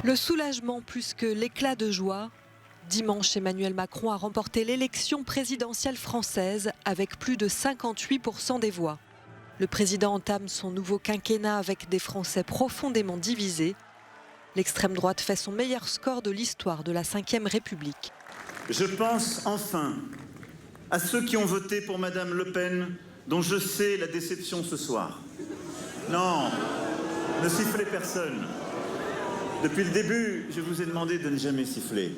Le soulagement plus que l'éclat de joie. Dimanche, Emmanuel Macron a remporté l'élection présidentielle française avec plus de 58% des voix. Le président entame son nouveau quinquennat avec des Français profondément divisés. L'extrême droite fait son meilleur score de l'histoire de la Ve République. Je pense enfin à ceux qui ont voté pour Madame Le Pen, dont je sais la déception ce soir. Non, ne sifflez personne. Depuis le début, je vous ai demandé de ne jamais siffler.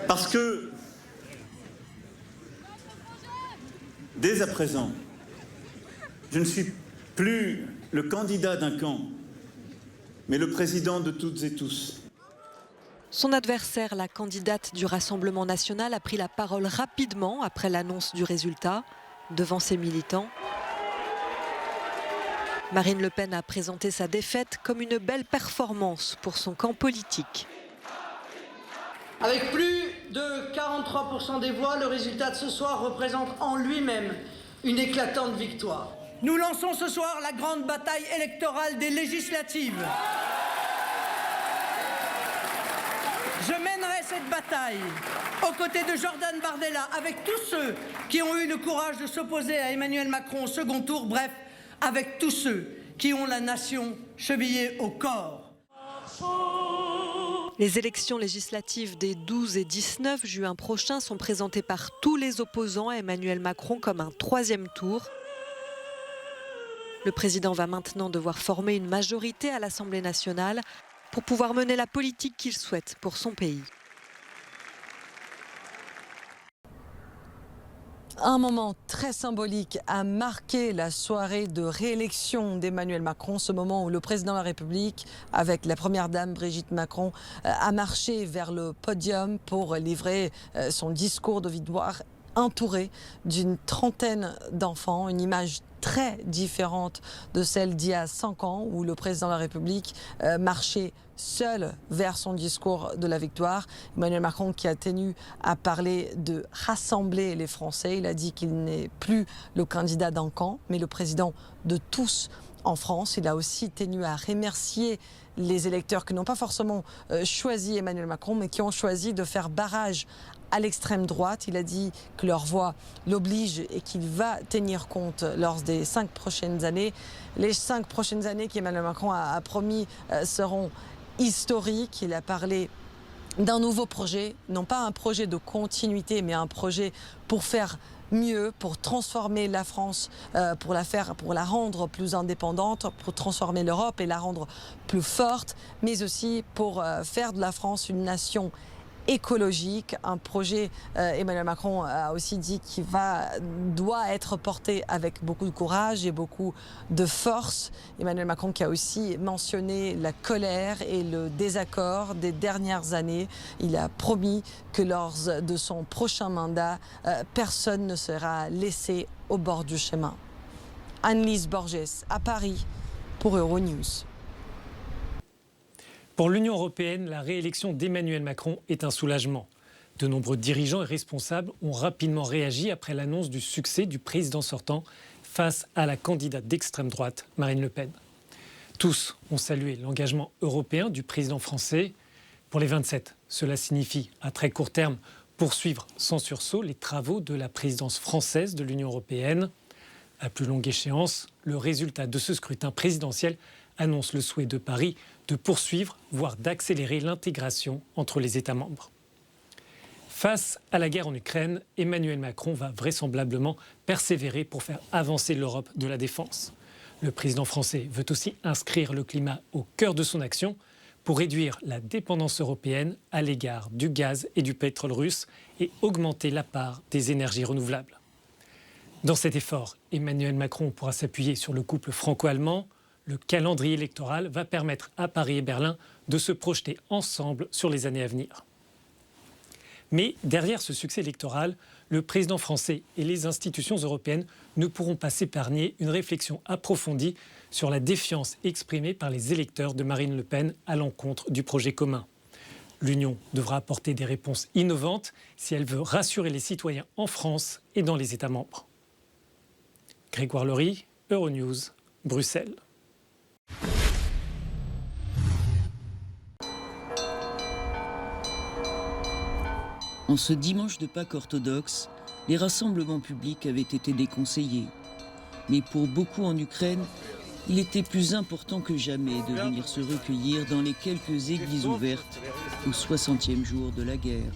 Parce que, dès à présent, je ne suis plus le candidat d'un camp, mais le président de toutes et tous. Son adversaire, la candidate du Rassemblement national, a pris la parole rapidement après l'annonce du résultat, devant ses militants. Marine Le Pen a présenté sa défaite comme une belle performance pour son camp politique. Avec plus de 43% des voix, le résultat de ce soir représente en lui-même une éclatante victoire. Nous lançons ce soir la grande bataille électorale des législatives. Je mènerai cette bataille aux côtés de Jordan Bardella, avec tous ceux qui ont eu le courage de s'opposer à Emmanuel Macron au second tour, bref, avec tous ceux qui ont la nation chevillée au corps. Les élections législatives des 12 et 19 juin prochains sont présentées par tous les opposants à Emmanuel Macron comme un troisième tour. Le président va maintenant devoir former une majorité à l'Assemblée nationale pour pouvoir mener la politique qu'il souhaite pour son pays. Un moment très symbolique a marqué la soirée de réélection d'Emmanuel Macron, ce moment où le président de la République, avec la première dame Brigitte Macron, a marché vers le podium pour livrer son discours de victoire, entouré d'une trentaine d'enfants, une image très différente de celle d'il y a 5 ans où le président de la République marchait seul vers son discours de la victoire. Emmanuel Macron qui a tenu à parler de rassembler les Français. Il a dit qu'il n'est plus le candidat d'un camp, mais le président de tous en France. Il a aussi tenu à remercier les électeurs qui n'ont pas forcément choisi Emmanuel Macron, mais qui ont choisi de faire barrage à l'extrême droite. Il a dit que leur voix l'oblige et qu'il va tenir compte lors des 5 prochaines années. Les 5 prochaines années qu'Emmanuel Macron a promis seront historiques. Il a parlé d'un nouveau projet, non pas un projet de continuité, mais un projet pour faire mieux, pour transformer la France, pour la rendre plus indépendante, pour transformer l'Europe et la rendre plus forte, mais aussi pour faire de la France une nation écologique, un projet, Emmanuel Macron a aussi dit qu'il doit être porté avec beaucoup de courage et beaucoup de force. Emmanuel Macron qui a aussi mentionné la colère et le désaccord des dernières années. Il a promis que lors de son prochain mandat, personne ne sera laissé au bord du chemin. Anne-Lise Borges à Paris pour Euronews. Pour l'Union européenne, la réélection d'Emmanuel Macron est un soulagement. De nombreux dirigeants et responsables ont rapidement réagi après l'annonce du succès du président sortant face à la candidate d'extrême droite, Marine Le Pen. Tous ont salué l'engagement européen du président français. Pour les 27, cela signifie à très court terme poursuivre sans sursaut les travaux de la présidence française de l'Union européenne. À plus longue échéance, le résultat de ce scrutin présidentiel annonce le souhait de Paris de poursuivre, voire d'accélérer l'intégration entre les États membres. Face à la guerre en Ukraine, Emmanuel Macron va vraisemblablement persévérer pour faire avancer l'Europe de la défense. Le président français veut aussi inscrire le climat au cœur de son action pour réduire la dépendance européenne à l'égard du gaz et du pétrole russe et augmenter la part des énergies renouvelables. Dans cet effort, Emmanuel Macron pourra s'appuyer sur le couple franco-allemand. Le calendrier électoral va permettre à Paris et Berlin de se projeter ensemble sur les années à venir. Mais derrière ce succès électoral, le président français et les institutions européennes ne pourront pas s'épargner une réflexion approfondie sur la défiance exprimée par les électeurs de Marine Le Pen à l'encontre du projet commun. L'Union devra apporter des réponses innovantes si elle veut rassurer les citoyens en France et dans les États membres. Grégoire Laurie, Euronews, Bruxelles. En ce dimanche de Pâques orthodoxe, les rassemblements publics avaient été déconseillés. Mais pour beaucoup en Ukraine, il était plus important que jamais de venir se recueillir dans les quelques églises ouvertes au 60e jour de la guerre.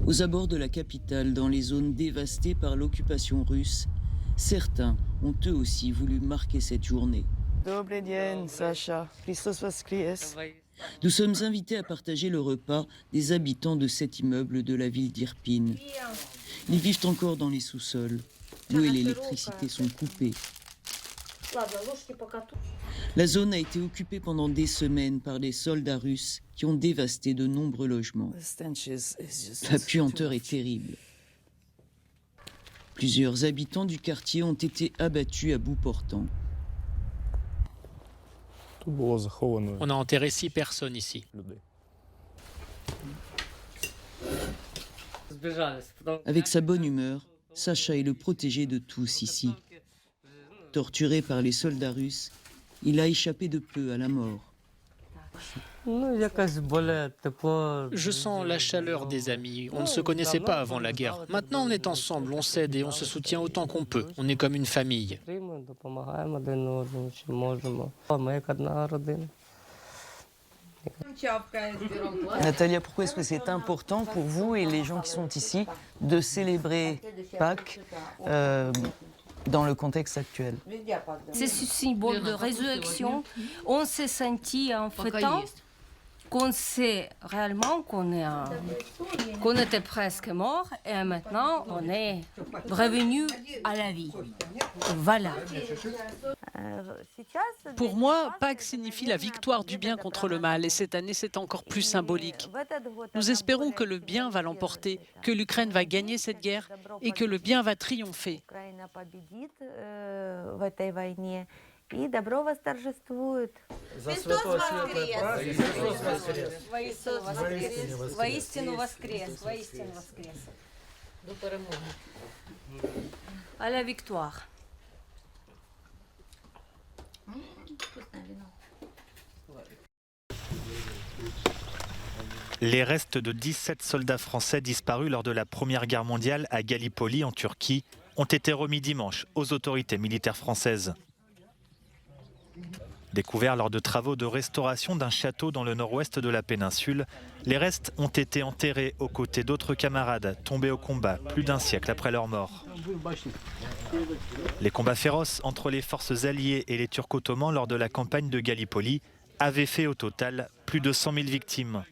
Aux abords de la capitale, dans les zones dévastées par l'occupation russe, certains ont eux aussi voulu marquer cette journée. Nous sommes invités à partager le repas des habitants de cet immeuble de la ville d'Irpin. Ils vivent encore dans les sous-sols. L'eau et l'électricité sont coupées. La zone a été occupée pendant des semaines par des soldats russes qui ont dévasté de nombreux logements. La puanteur est terrible. Plusieurs habitants du quartier ont été abattus à bout portant. On a enterré 6 personnes ici. Avec sa bonne humeur, Sacha est le protégé de tous ici. Torturé par les soldats russes, il a échappé de peu à la mort. Je sens la chaleur des amis. On ne se connaissait pas avant la guerre. Maintenant, on est ensemble, on s'aide et on se soutient autant qu'on peut. On est comme une famille. Natalia, pourquoi est-ce que c'est important pour vous et les gens qui sont ici de célébrer Pâques dans le contexte actuel? C'est ce symbole de résurrection. On s'est senti en fêtant qu'on sait réellement qu'on était presque mort et maintenant on est revenu à la vie. Voilà. Pour moi, Pâques signifie la victoire du bien contre le mal et cette année c'est encore plus symbolique. Nous espérons que le bien va l'emporter, que l'Ukraine va gagner cette guerre et que le bien va triompher. И добро восторжествует. Христос воскрес! Воистину воскрес! Воистину воскрес! Воистину воскрес! À la victoire. Les restes de 17 soldats français disparus lors de la Première Guerre mondiale à Gallipoli, en Turquie, ont été remis dimanche aux autorités militaires françaises. Découverts lors de travaux de restauration d'un château dans le nord-ouest de la péninsule, les restes ont été enterrés aux côtés d'autres camarades tombés au combat plus d'un siècle après leur mort. Les combats féroces entre les forces alliées et les Turcs ottomans lors de la campagne de Gallipoli avaient fait au total plus de 100 000 victimes.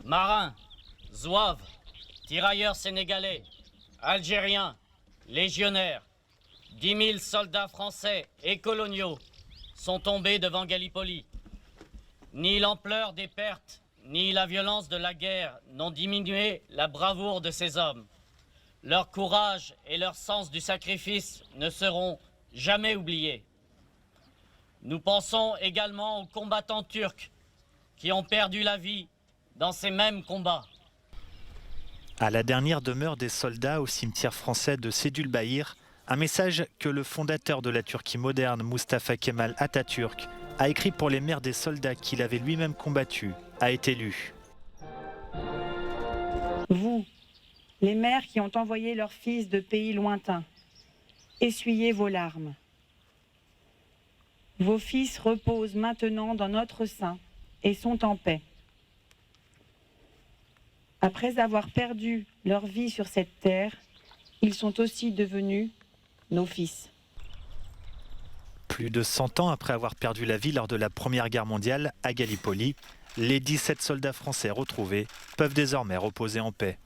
Marins, zouaves, tirailleurs sénégalais, algériens, légionnaires, 10 000 soldats français et coloniaux sont tombés devant Gallipoli. Ni l'ampleur des pertes, ni la violence de la guerre n'ont diminué la bravoure de ces hommes. Leur courage et leur sens du sacrifice ne seront jamais oubliés. Nous pensons également aux combattants turcs qui ont perdu la vie dans ces mêmes combats. À la dernière demeure des soldats au cimetière français de Sedulbahir, un message que le fondateur de la Turquie moderne, Mustafa Kemal Atatürk, a écrit pour les mères des soldats qu'il avait lui-même combattus, a été lu. Vous, les mères qui ont envoyé leurs fils de pays lointains, essuyez vos larmes. Vos fils reposent maintenant dans notre sein et sont en paix. Après avoir perdu leur vie sur cette terre, ils sont aussi devenus nos fils. Plus de 100 ans après avoir perdu la vie lors de la Première Guerre mondiale à Gallipoli, les 17 soldats français retrouvés peuvent désormais reposer en paix.